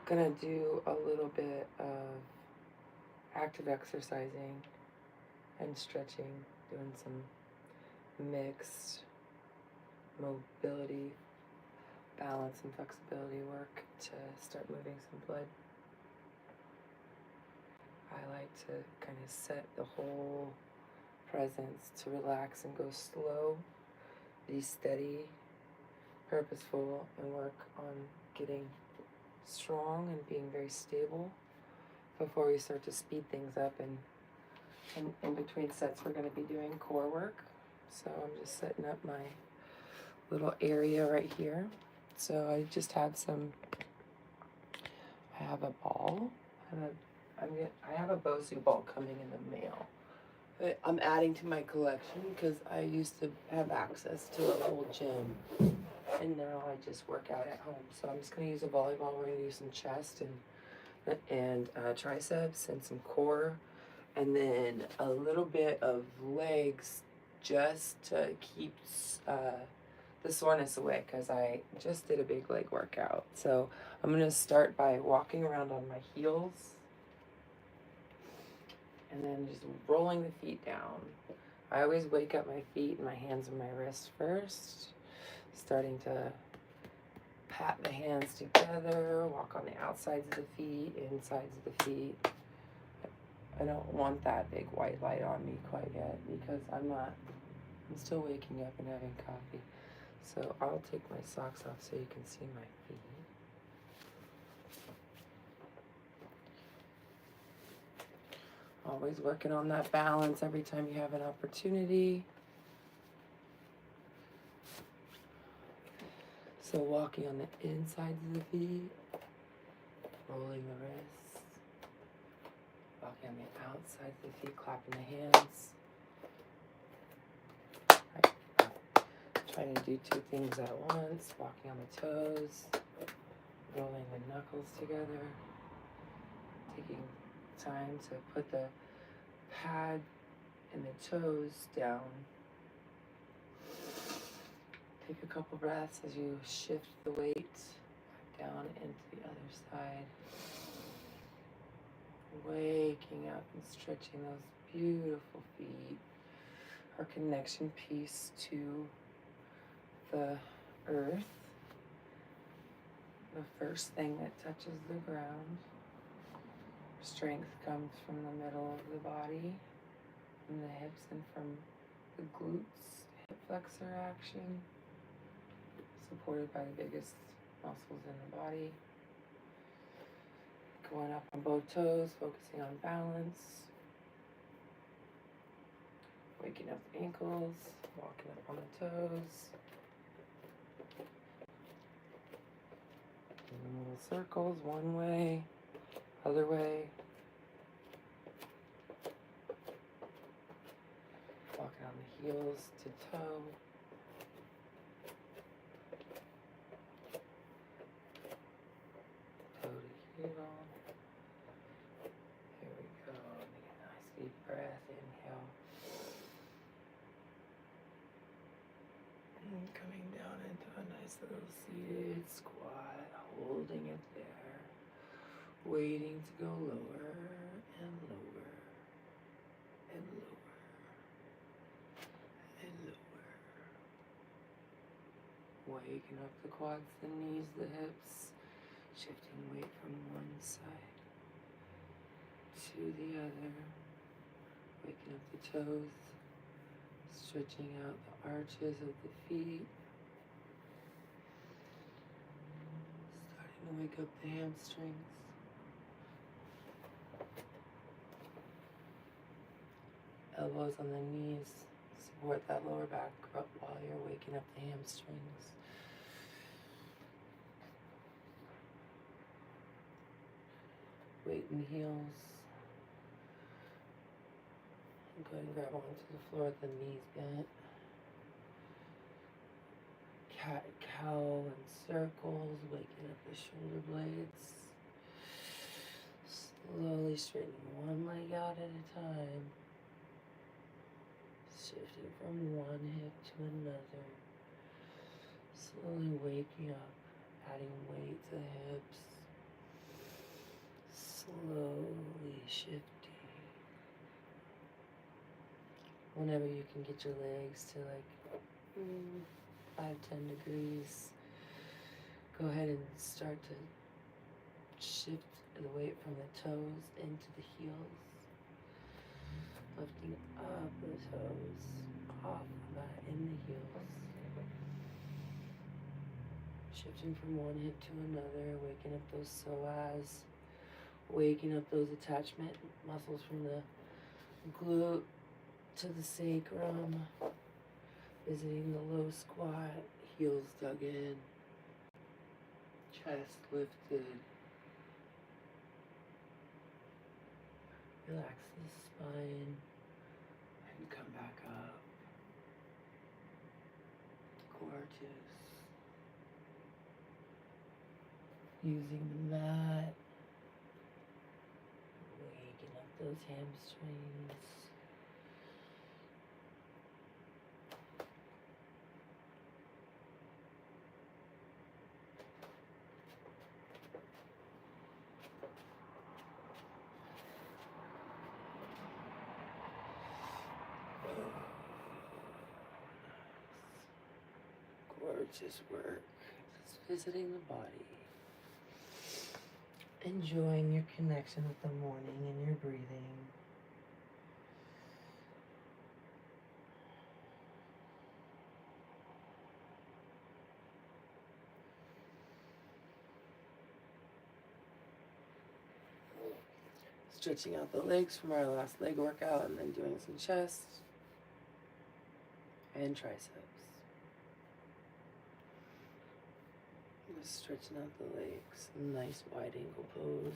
gonna do a little bit of active exercising and stretching, doing some mixed mobility, balance, and flexibility work to start moving some blood. I like to kind of set the whole presence to relax and go slow, be steady, purposeful, and work on getting strong and being very stable before we start to speed things up. And in between sets, we're going to be doing core work. So I'm just setting up my little area right here. So I just have I have a ball. I have a Bosu ball coming in the mail. I'm adding to my collection because I used to have access to a whole gym, and now I just work out at home. So I'm just going to use a volleyball. We're going to do some chest and triceps and some core, and then a little bit of legs just to keep the soreness away, because I just did a big leg workout. So I'm going to start by walking around on my heels and then just rolling the feet down. I always wake up my feet and my hands and my wrists first, starting to pat the hands together, walk on the outsides of the feet, insides of the feet. I don't want that big white light on me quite yet because I'm still waking up and having coffee. So I'll take my socks off so you can see my feet. Always working on that balance every time you have an opportunity. So walking on the insides of the feet, rolling the wrists, walking on the outsides of the feet, clapping the hands. Trying to do two things at once, walking on the toes, rolling the knuckles together, taking time to put the pad and the toes down. Take a couple breaths as you shift the weight down into the other side. Waking up and stretching those beautiful feet. Our connection piece to the earth. The first thing that touches the ground. Strength comes from the middle of the body, from the hips and from the glutes, hip flexor action, supported by the biggest muscles in the body. Going up on both toes, focusing on balance. Waking up the ankles, walking up on the toes. Doing little circles, one way, other way. Walking on the heels to toe. Toe to heel. Here we go. Take a nice deep breath. Inhale. And coming down into a nice little seated squat. Holding it there. Waiting to go lower and lower and lower and lower. Waking up the quads, the knees, the hips, shifting weight from one side to the other. Waking up the toes, stretching out the arches of the feet. Starting to wake up the hamstrings. Elbows on the knees, support that lower back while you're waking up the hamstrings. Weight in the heels. Go ahead and grab onto the floor with the knees bent. Cat cow and circles, waking up the shoulder blades. Slowly straightening one leg out at a time. Shifting from one hip to another. Slowly waking up, adding weight to the hips. whenever you can get your legs to like 5-10 degrees, go ahead and start to shift the weight from the toes into the heels, lifting up the toes, off in the heels, shifting from one hip to another, waking up those psoas, waking up those attachment muscles from the glute to the sacrum, visiting the low squat, heels dug in, chest lifted. Relax the spine and come back up. Gorgeous. Using the mat, waking up those hamstrings. Gorgeous work. Just visiting the body. Enjoying your connection with the morning and your breathing. Stretching out the legs from our last leg workout and then doing some chest and triceps. Just stretching out the legs, nice wide ankle pose.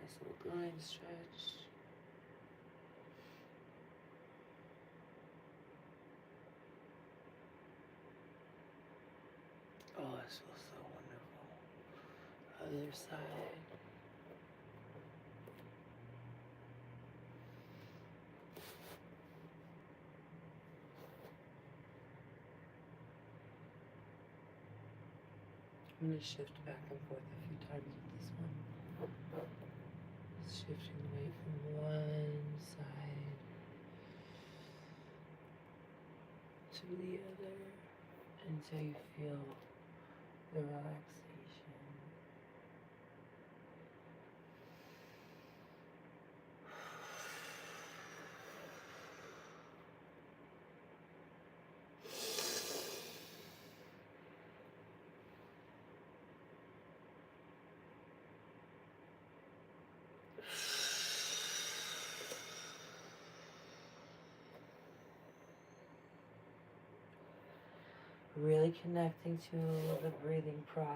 Nice little groin stretch. Oh, this feels so wonderful. Other side. I'm going to shift back and forth a few times with this one. Shifting the weight from one side to the other until you feel the relaxation. Really connecting to the breathing process.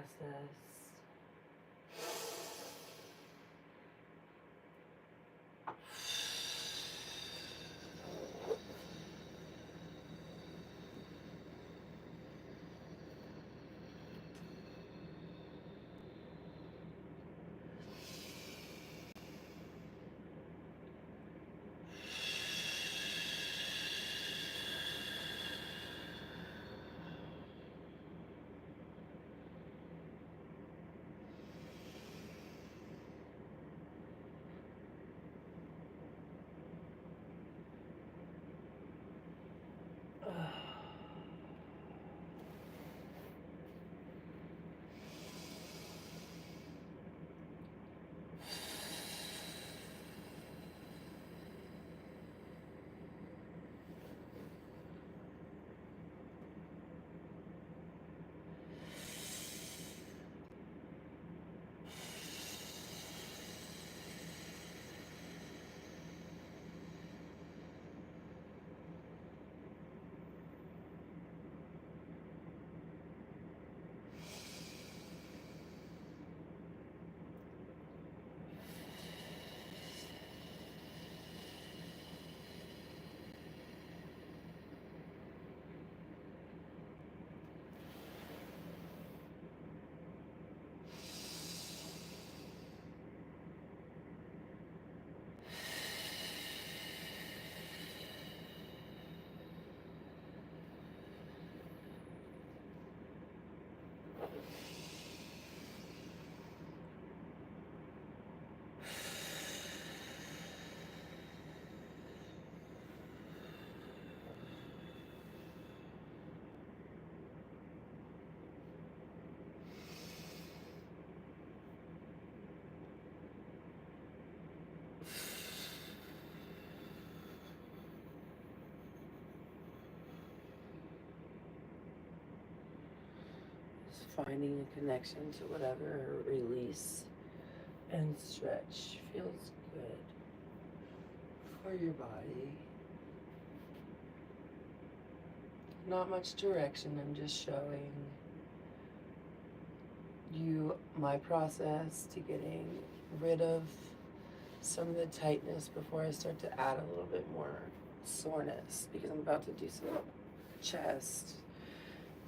finding a connection to whatever, release and stretch feels good for your body. Not much direction, I'm just showing you my process to getting rid of some of the tightness before I start to add a little bit more soreness, because I'm about to do some chest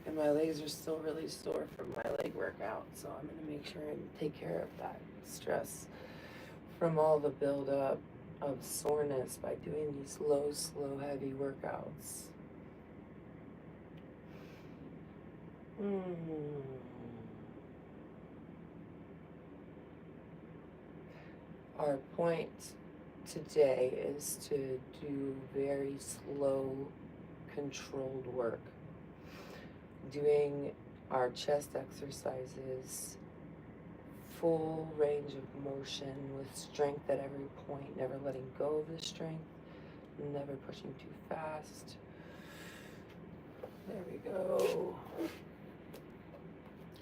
and my legs are still really sore from my leg workout, so I'm going to make sure and take care of that stress from all the buildup of soreness by doing these low, slow, heavy workouts. Our point today is to do very slow, controlled work. Doing our chest exercises, full range of motion with strength at every point, never letting go of the strength, never pushing too fast. There we go.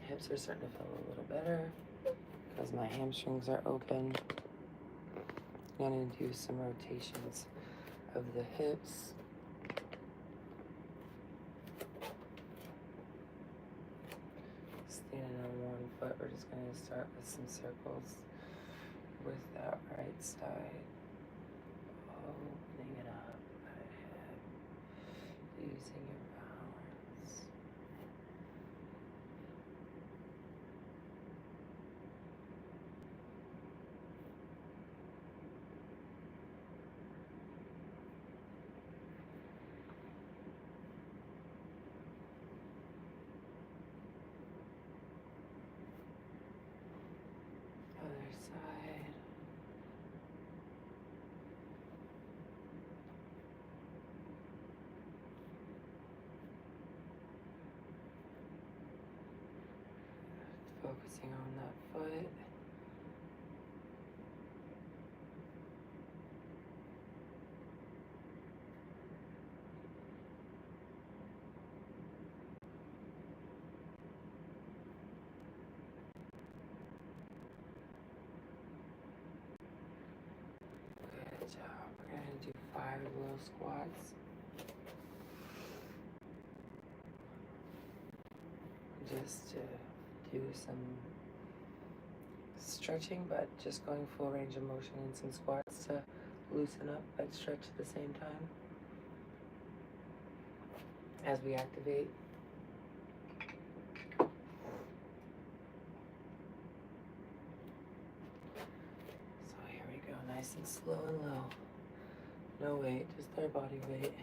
Hips are starting to feel a little better because my hamstrings are open. I'm going to do some rotations of the hips. Standing on one foot, we're just going to start with some circles with that right side. Opening it up ahead, using your balance. Other side. Focusing on that foot. Good job. We're going to do 5 little squats. Just to do some stretching, but just going full range of motion and some squats to loosen up but stretch at the same time as we activate. So here we go, nice and slow and low. No weight, just our body weight.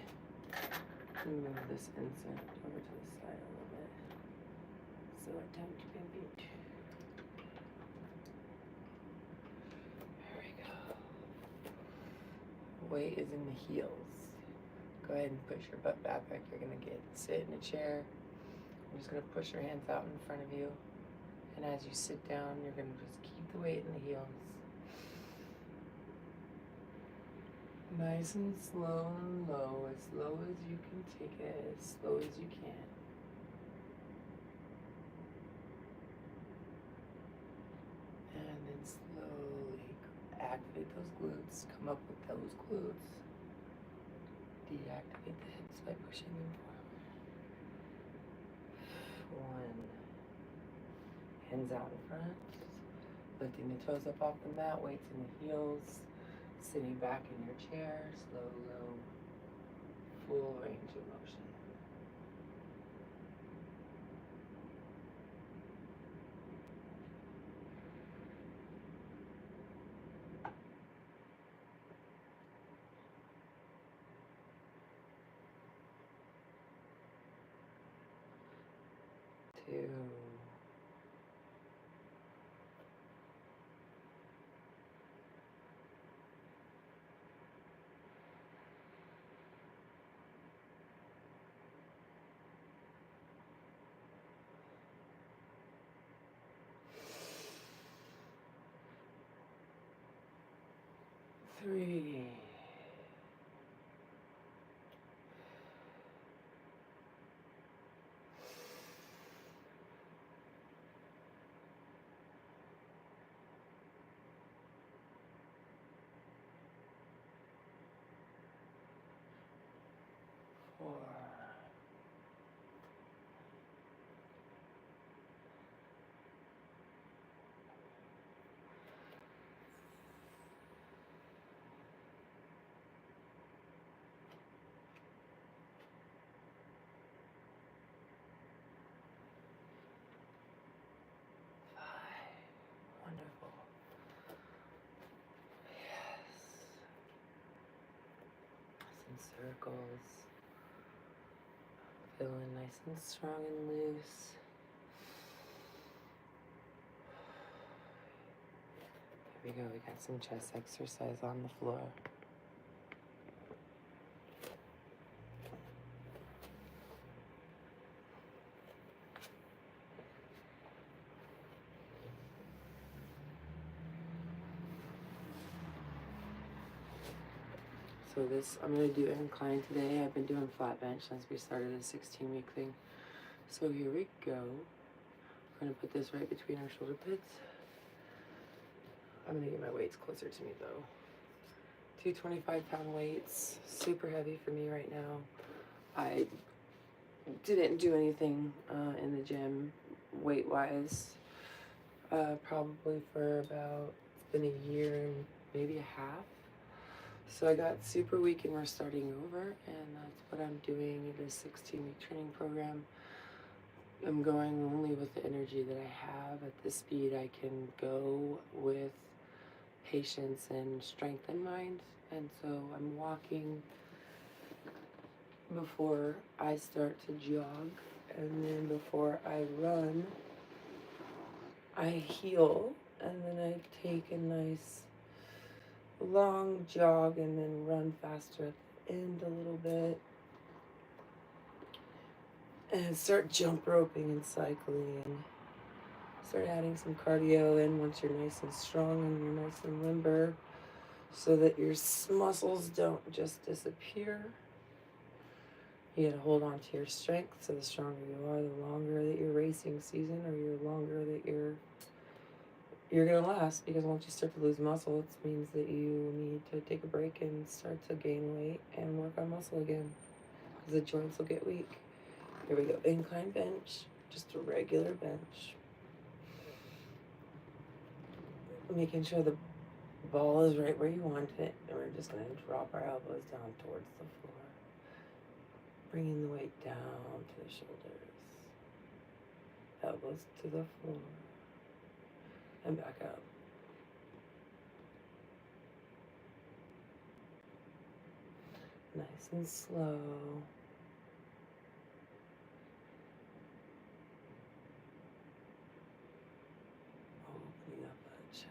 Move this insert over to the side a little bit so our time to compute. There we go. Weight is in the heels. Go ahead and push your butt back like you're gonna sit in a chair. You're just gonna push your hands out in front of you. And as you sit down, you're gonna just keep the weight in the heels. Nice and slow and low, as low as you can take it, as slow as you can. And then slowly activate those glutes, come up with those glutes. Deactivate the hips by pushing them forward. 1. Hands out in front, lifting the toes up off the mat, weights in the heels. Sitting back in your chair, slow, low, full range of motion. Two. 3. circles. Feeling nice and strong and loose. Here we go, we got some chest exercise on the floor. So I'm going to do incline today. I've been doing flat bench since we started a 16-week thing. So here we go. We're going to put this right between our shoulder pits. I'm going to get my weights closer to me though. 2 25-pound weights, super heavy for me right now. I didn't do anything in the gym weight-wise probably for about, it's been a year and maybe a half. So I got super weak and we're starting over, and that's what I'm doing in this 16-week training program. I'm going only with the energy that I have at the speed I can go with patience and strength in mind. And so I'm walking before I start to jog, and then before I run, I heel, and then I take a nice long jog and then run faster at the end a little bit, and start jump roping and cycling. Start adding some cardio in once you're nice and strong and you're nice and limber, so that your muscles don't just disappear. You gotta hold on to your strength, so the stronger you are, the longer that your racing season, or the longer that you're gonna last. Because once you start to lose muscle, it means that you need to take a break and start to gain weight and work on muscle again, because the joints will get weak. Here we go, incline bench, just a regular bench. Making sure the ball is right where you want it, and we're just gonna drop our elbows down towards the floor. Bringing the weight down to the shoulders, elbows to the floor, and back up. Nice and slow. Opening up that chest.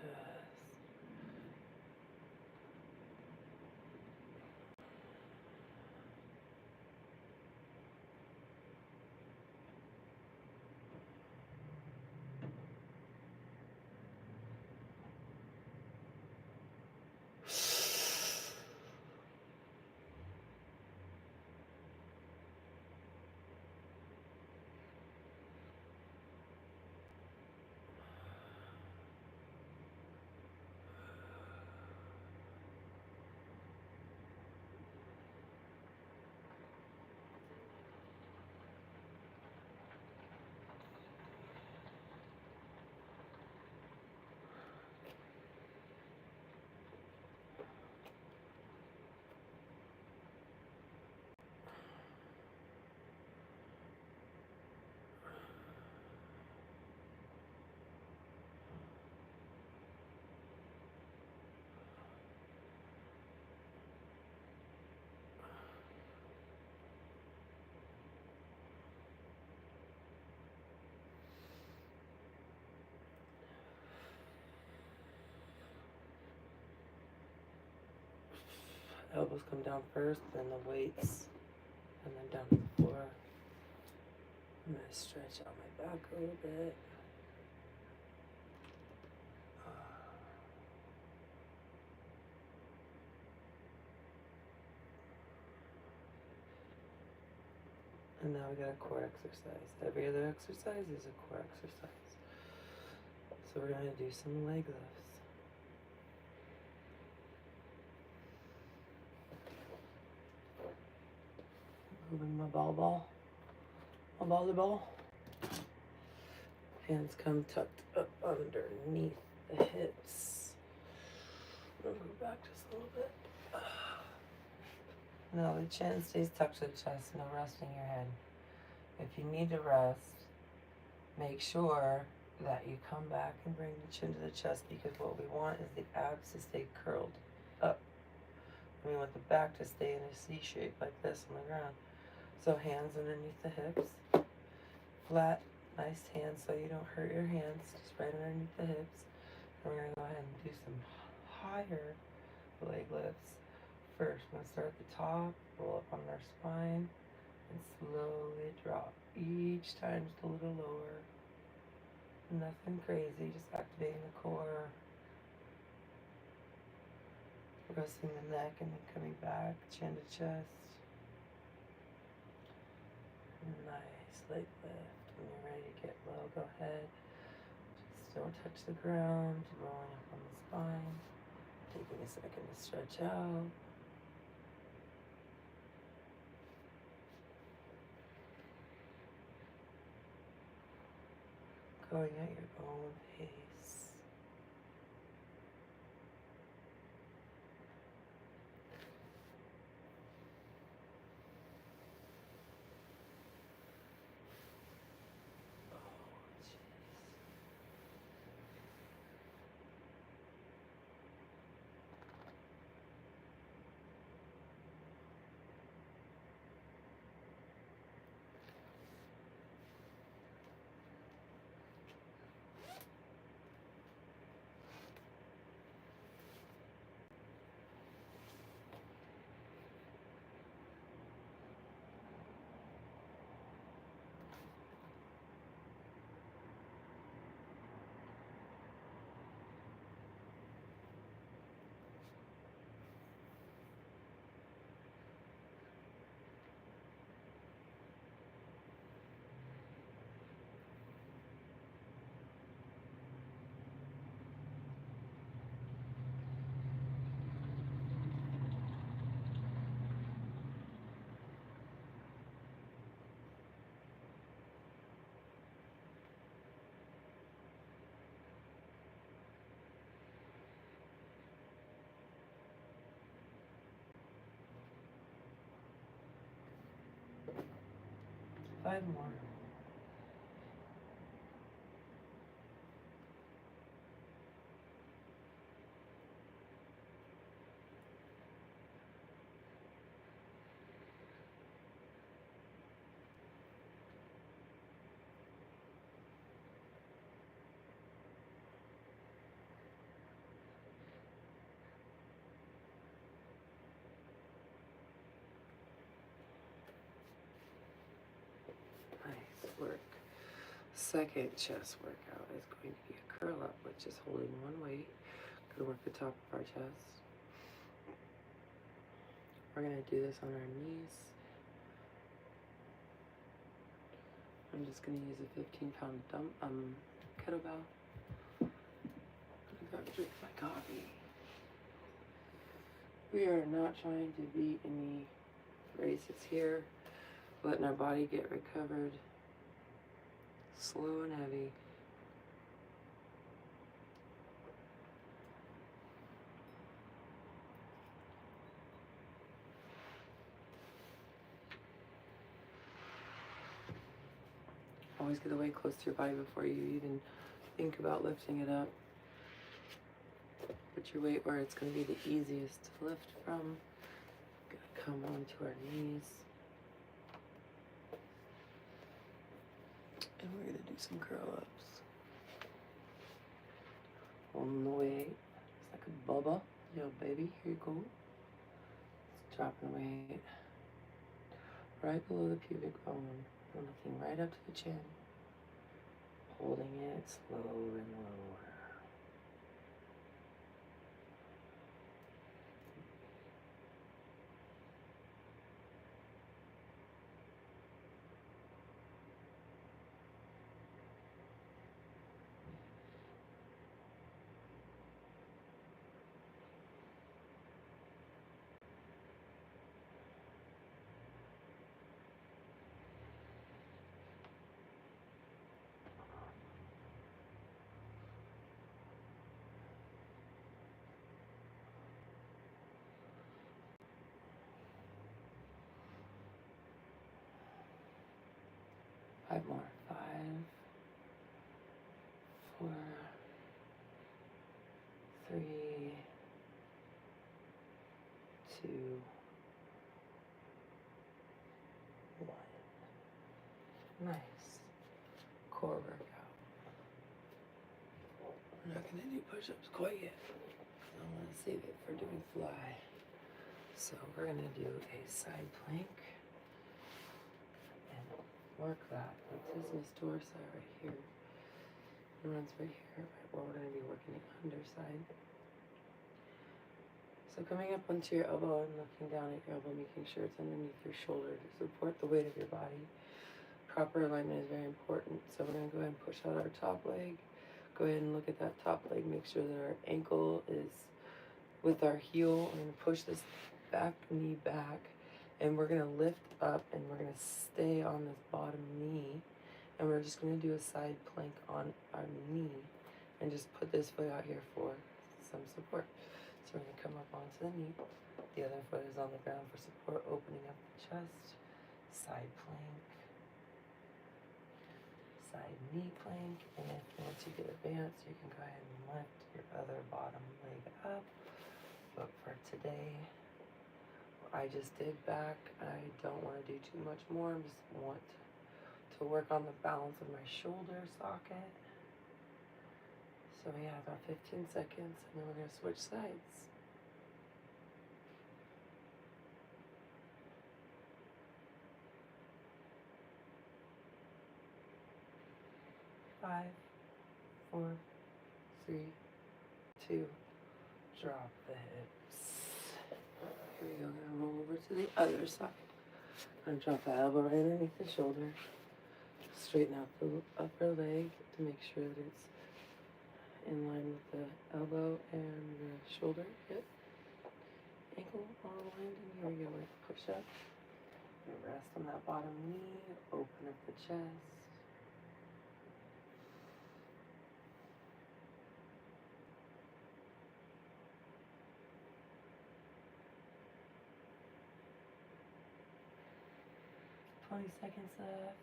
Elbows come down first, then the weights, and then down to the floor. I'm going to stretch out my back a little bit. And now we got a core exercise. Every other exercise is a core exercise. So we're going to do some leg lifts. Moving my ball. Hands come tucked up underneath the hips. Move back just a little bit. No, the chin stays tucked to the chest, no resting your head. If you need to rest, make sure that you come back and bring the chin to the chest, because what we want is the abs to stay curled up. We want the back to stay in a C shape like this on the ground. So hands underneath the hips, flat, nice hands so you don't hurt your hands, just right underneath the hips. And we're going to go ahead and do some higher leg lifts. First, I'm going to start at the top, roll up on our spine, and slowly drop. Each time just a little lower. Nothing crazy, just activating the core. Resting the neck and then coming back, chin to chest. Nice leg lift. When you're ready to get low, go ahead. Just don't touch the ground. Rolling up on the spine. Taking a second to stretch out. Going at your own pace. Oh, jeez. 5 more. Nice work. Second chest workout is going to be a curl up, which is holding one weight. Going to work the top of our chest. We're going to do this on our knees. I'm just going to use a 15-pound kettlebell. I'm going to grab a drink of my coffee. We are not trying to beat any races here. Letting our body get recovered. Slow and heavy. Always get the weight close to your body before you even think about lifting it up. Put your weight where it's going to be the easiest to lift from. Going to come onto our knees. And we're going to do some curl ups. On the weight. It's like a bubba. Yo, baby, here you go. Just dropping the weight. Right below the pubic bone. Lifting right up to the chin. Holding it slow and lower. Five more. 5, 4, 3, 2, 1. Nice core workout. I'm not going to do push-ups quite yet. I want to save it for doing fly. So we're going to do a side plank and work that. Latissimus dorsi right here. It runs right here, but we're going to be working the underside. So coming up onto your elbow and looking down at your elbow, making sure it's underneath your shoulder to support the weight of your body. Proper alignment is very important. So we're going to go ahead and push out our top leg. Go ahead and look at that top leg. Make sure that our ankle is with our heel. We're going to push this back knee back. And we're going to lift up and we're going to stay on this bottom knee. And we're just going to do a side plank on our knee. And just put this foot out here for some support. So we're going to come up onto the knee. The other foot is on the ground for support, opening up the chest. Side plank. Side knee plank, and if once you get advanced, you can go ahead and lift your other bottom leg up. But for today, I just did back. I don't want to do too much more. I just want to work on the balance of my shoulder socket. So we have about 15 seconds, and then we're going to switch sides. 5, 4, 3, 2, drop the hips. Here we go, I'm gonna roll over to the other side. I'm gonna drop the elbow right underneath the shoulder. Straighten out the upper leg to make sure that it's in line with the elbow and the shoulder, hip, ankle all aligned. And here we go, we're gonna push up. Rest on that bottom knee, open up the chest. $20 seconds left.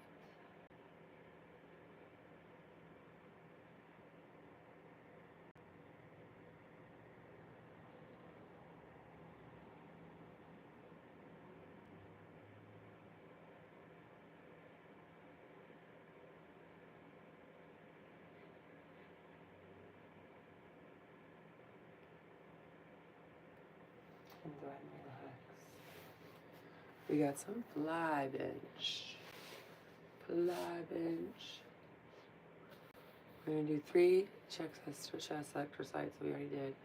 And go ahead and relax. We got some fly bench. Fly bench. We're going to do 3 chest exercises. We already did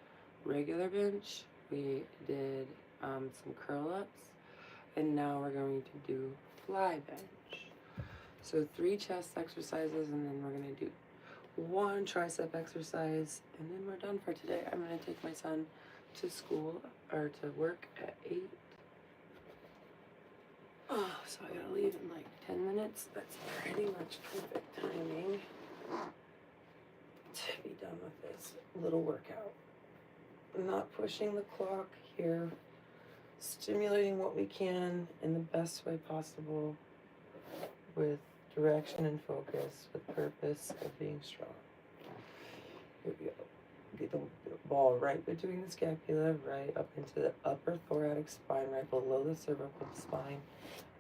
regular bench. We did some curl ups. And now we're going to do fly bench. So 3 chest exercises, and then we're going to do 1 tricep exercise, and then we're done for today. I'm going to take my son to school or to work at 8. Oh, so I gotta leave in like 10 minutes. That's pretty much perfect timing to be done with this little workout. Not pushing the clock here, stimulating what we can in the best way possible with direction and focus, with purpose of being strong. Here we go. Get the ball right between the scapula, right up into the upper thoracic spine, right below the cervical spine.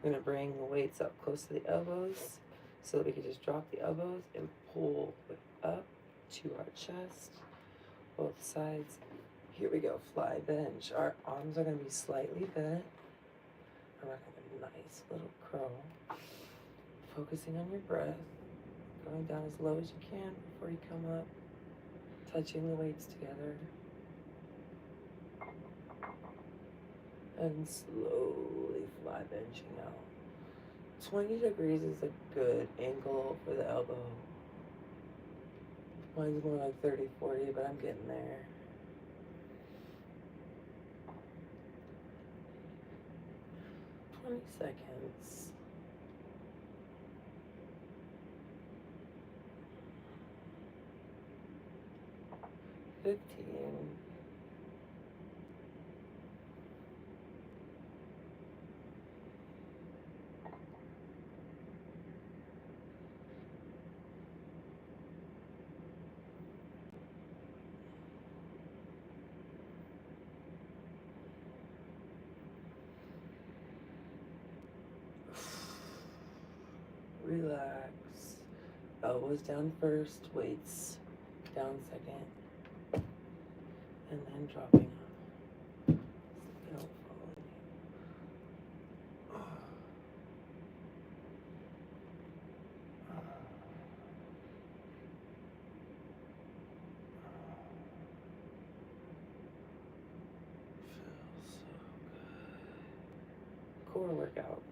We're going to bring the weights up close to the elbows so that we can just drop the elbows and pull it up to our chest, both sides. Here we go, fly bench. Our arms are going to be slightly bent. And we're going to have a nice little curl. Focusing on your breath, going down as low as you can before you come up. Touching the weights together. And slowly fly benching out. 20 degrees is a good angle for the elbow. Mine's more like 30, 40, but I'm getting there. Seconds. 15. Elbows down first, weights down second, and then dropping up. So they don't fall in you. Feels so good. Core workout.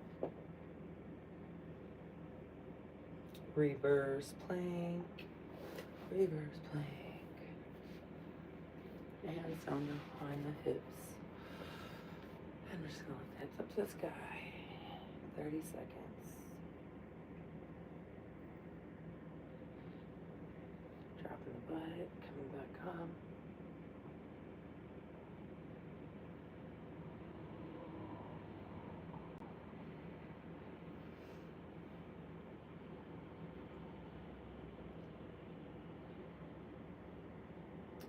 Reverse plank. Reverse plank. Hands on the hips. And we're just going to lift hips up to the sky. 30 seconds. Dropping the butt, coming back up.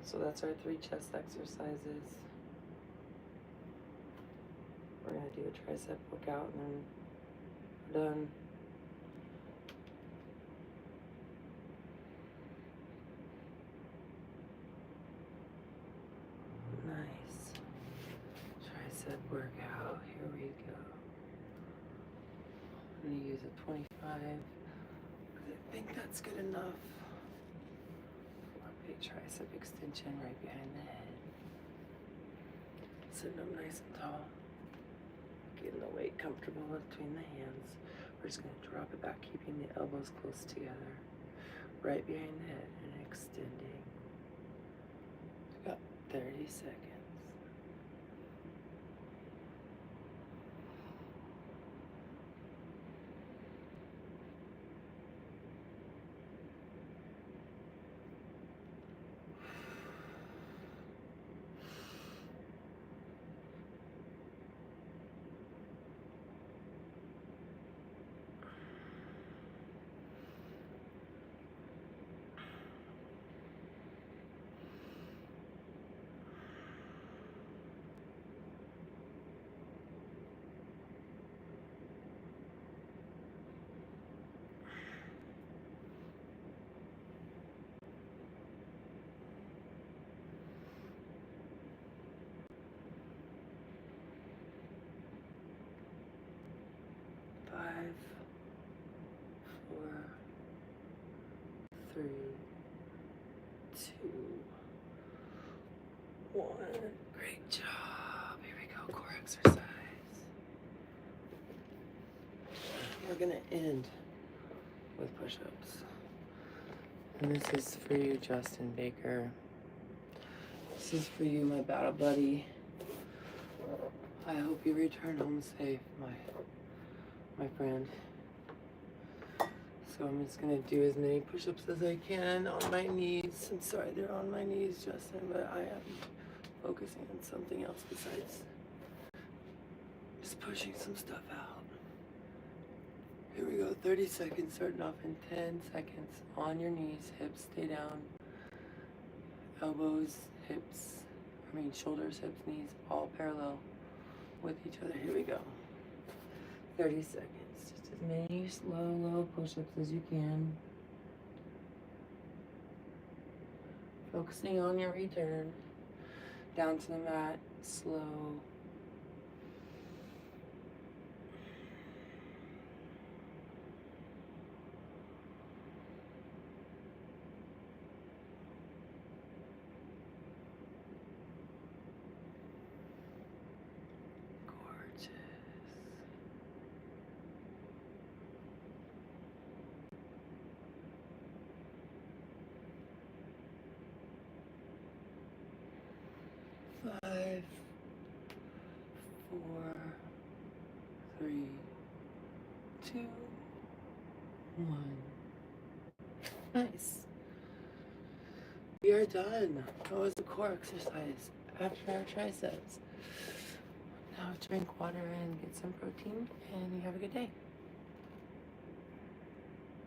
So that's our 3 chest exercises. We're going to do a tricep workout and then we're done. Nice. Tricep workout. Here we go. I'm going to use a 25 because I think that's good enough. Tricep extension right behind the head. Sitting up nice and tall. Getting the weight comfortable between the hands. We're just going to drop it back, keeping the elbows close together. Right behind the head and extending. About 30 seconds. Five, 4, 3, 2, 1. Great job. Here we go, core exercise. We're going to end with push-ups. And this is for you, Justin Baker. This is for you, my battle buddy. I hope you return home safe, my friend. So I'm just gonna do as many push-ups as I can on my knees. I'm sorry they're on my knees, Justin, but I am focusing on something else besides just pushing some stuff out. Here we go, 30 seconds, starting off in 10 seconds. On your knees, hips stay down. Elbows, shoulders, hips, knees, all parallel with each other. Here we go. 30 seconds. Just as many slow push-ups as you can. Focusing on your return. Down to the mat, slow. Gorgeous. Five, 4, 3, 2, 1. Nice. We are done. That was the core exercise after our triceps. Now drink water and get some protein, and you have a good day.